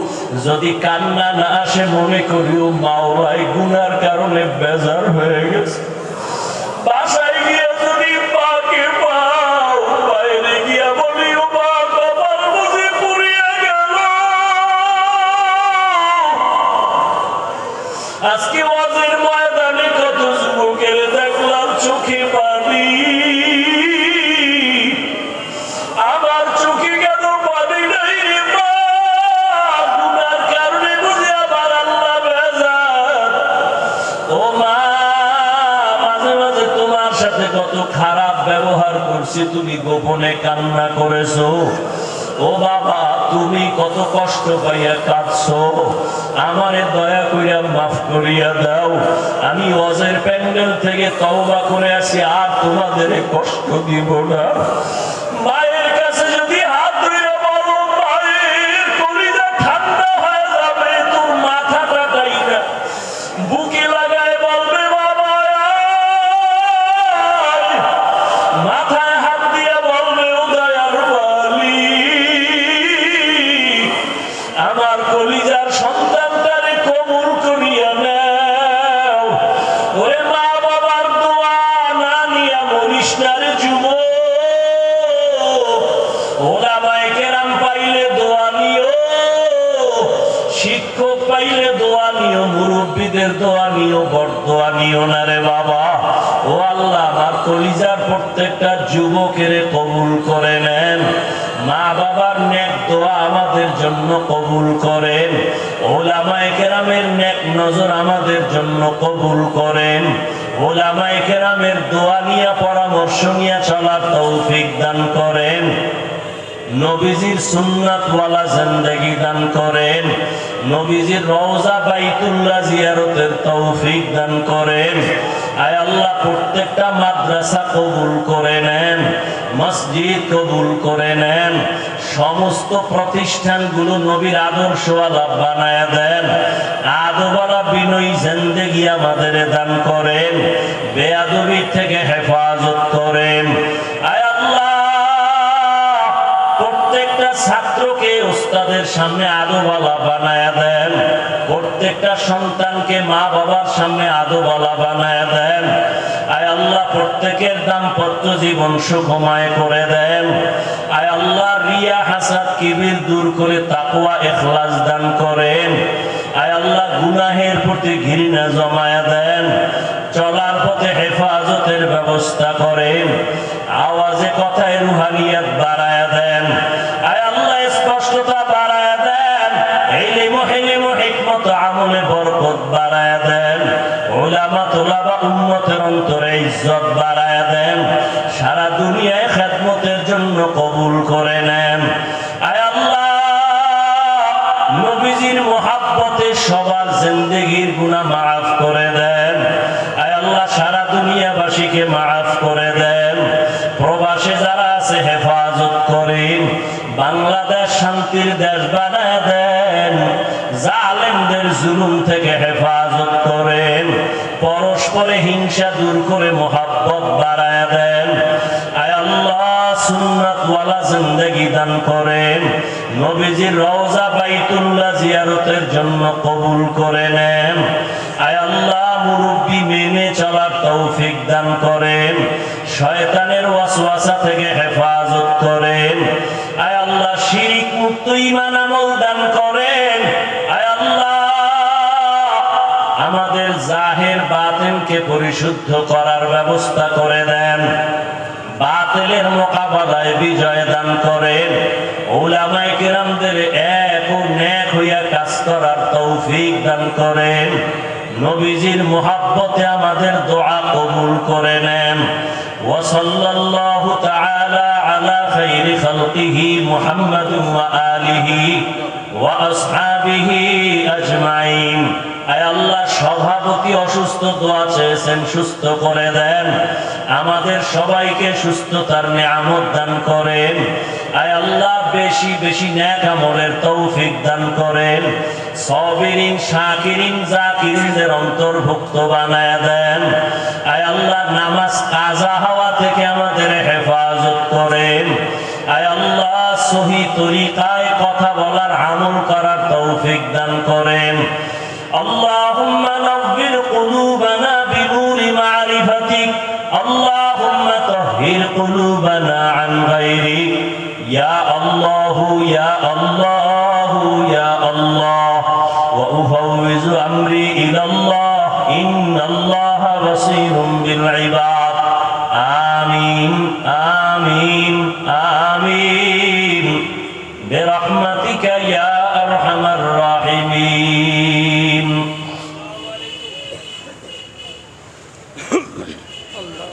যদি কান্না না আসে মনে করিও মাওলাই গুনার কারণে বেজার হয়ে গেছে। বাসায় গিয়া যদি মাকে পাও, বাইরে গিয়া বলিও মা কপাল বুঝি পুড়িয়া গেল। আজকে ওয়াজের ময়দানে কত যুবকের দেখলাম চোখে পানি, আমার চোখে কেন পানি নাই রে মা? গুনার কারণে বুঝে আমার আল্লাহ বেজার। ও মা, মাঝে মাঝে তোমার সাথে কত খারাপ ব্যবহার করছি, তুমি গোপনে কান্না করেছো। ও বাবা, তুমি কত কষ্ট পাইয়া কাঁদছো, আমারে দয়া করিয়া মাফ করিয়া দাও। আমি ওয়াজের প্যান্ডেল থেকে তওবা করে আসি, আর তোমাদের কষ্ট দিব না। মায়ের কাছে যদি হাত ধরে বলো, মায়ের কলিজা ঠান্ডা হয়ে যাবে, তোর মাথাটা তাই না বুকে লাগায় বলবে বাবা, মাথায় হাত পাইলে দোয়া নিও, মুরব্বীদের দোয়া নিও, বড় দোয়া নিও না রে বাবা। ও আল্লাহ, আমার কলিজার প্রত্যেকটা যুবকের কবুল করে নেন। মা বাবার নেক দোয়া আমাদের জন্য কবুল করেন। ওলামায়ে কেরামের নেক নজর আমাদের জন্য কবুল করেন। ওলামায়ে কেরামের দোয়া নিয়ে পরামর্শ নিয়ে চলার তৌফিক দান করেন। নবীজির সুন্নাত ওয়ালা জিন্দেগি দান করেন। নবীজির রওজা বাইতুল্লাহ জিয়ারতের তৌফিক দান করেন। আয় আল্লাহ, প্রত্যেকটা মাদ্রাসা কবুল করে নেন, মসজিদ কবুল করে নেন, সমস্ত প্রতিষ্ঠানগুলো নবীর আদর্শওয়ালা বানায়া দেন। আদবওয়ালা বিনয়ী জিন্দেগি আমাদের দান করেন। বেয়াদবি থেকে হেফাজত করেন। আয় আল্লাহ, প্রত্যেকটা ছাত্রকে ওস্তাদের সামনে আদবওয়ালা বানায়া দেন। প্রত্যেকটা সন্তানকে মা বাবার সামনে আদবওয়ালা বানায়া দেন। আয় আল্লাহ, প্রত্যেকের দাম্পত্য জীবন সুখময় করে দেন। আয় আল্লাহ, রিয়া হাসাদ কিবির দূর করে তাকওয়া ইখলাস দান করেন। আয় আল্লাহ, গুনাহের প্রতি ঘৃণা জমায়া দেন। চলার পথে হেফাজতের ব্যবস্থা করেন। আওয়াজে কথায় রুহানিয়াত বাড়ায়া দেন। আয় আল্লাহ, স্পষ্টতা বাড়ায়া দেন। ইলম হিকমত আমলে বরকত বাড়ায়া দেন। উলামা তুলাবা উম্মতের অন্তরে ইজ্জত বাড়ায়া দেন। সারা দুনিয়ায় খেদমতের জন্য কবুল করে নেন। আয় আল্লাহ, নবীজির মুহাব্বতে সবার জিন্দেগির গুনাহ মাফ করে দেন। আয় আল্লাহ, সারা দুনিয়াবাসীকে মাফ করে দেন। প্রবাসে যারা আছে হেফাজত করেন। বাংলাদেশ শান্তির দেশ বানায় দেন। জালেমদের জুলুম থেকে হেফাজত করেন। পরস্পরে হিংসা দূর করে মুহাব্বত বাড়ায় দেন। আয় আল্লাহ, সুন্নাত ওয়ালা জিন্দেগি দান করেন। নবীজির রওজা বাইতুল্লাহ জিয়ারতের জন্য কবুল করে নেন। আয় আল্লাহ, মুরব্বি মেনে চলার তৌফিক দান করেন। শয়তানের ওয়াসওয়াসা থেকে হেফাজত করেন। আয় আল্লাহ, শিরক মুক্ত ঈমান আমল দান করেন। আয় আল্লাহ, আমাদের জাহির বাতিনকে পরিশুদ্ধ করার ব্যবস্থা করে দেন। বাতিলের মোকাবেলায় বিজয় দান করেন। উলামায়ে কেরামদের এক ও নেক হইয়া কাজ করার তৌফিক দান করেন। নবীজির মুহাব্বতে আমাদের দোয়া কবুল করে নেন। ওয়া সাল্লাল্লাহু তাআলা আলা খাইরি খালকিহি মুহাম্মাদিন ওয়া আলিহি ওয়া আসহাবিহি আজমাইন। আয় আল্লাহ, সভাপতি অসুস্থ, দোয়া চেয়েছেন, সুস্থ করে দেন। আমাদের সবাইকে সুস্থতার নিয়ামত দান করেন। আয় আল্লাহ, বেশি বেশি নেক আমলের তৌফিক দান করেন। সাবিরিন, শাকিরিন, জাকিরিনদের অন্তর্ভুক্ত বানায়া দেন। আয় আল্লাহ, নামাজ কাজা হওয়া থেকে আমাদের হেফাজত করেন। আয় আল্লাহ, সহি তরিকায় কথা বলার, আমল করার তৌফিক দান করেন। اللهم نور قلوبنا بنور معرفتك اللهم طهر قلوبنا عن غيرك يا الله يا الله يا الله وأفوض أمري إلى الله إن الله بصير بالعباد آمين آمين آمين برحمتك يا أرحم الراحمين Allah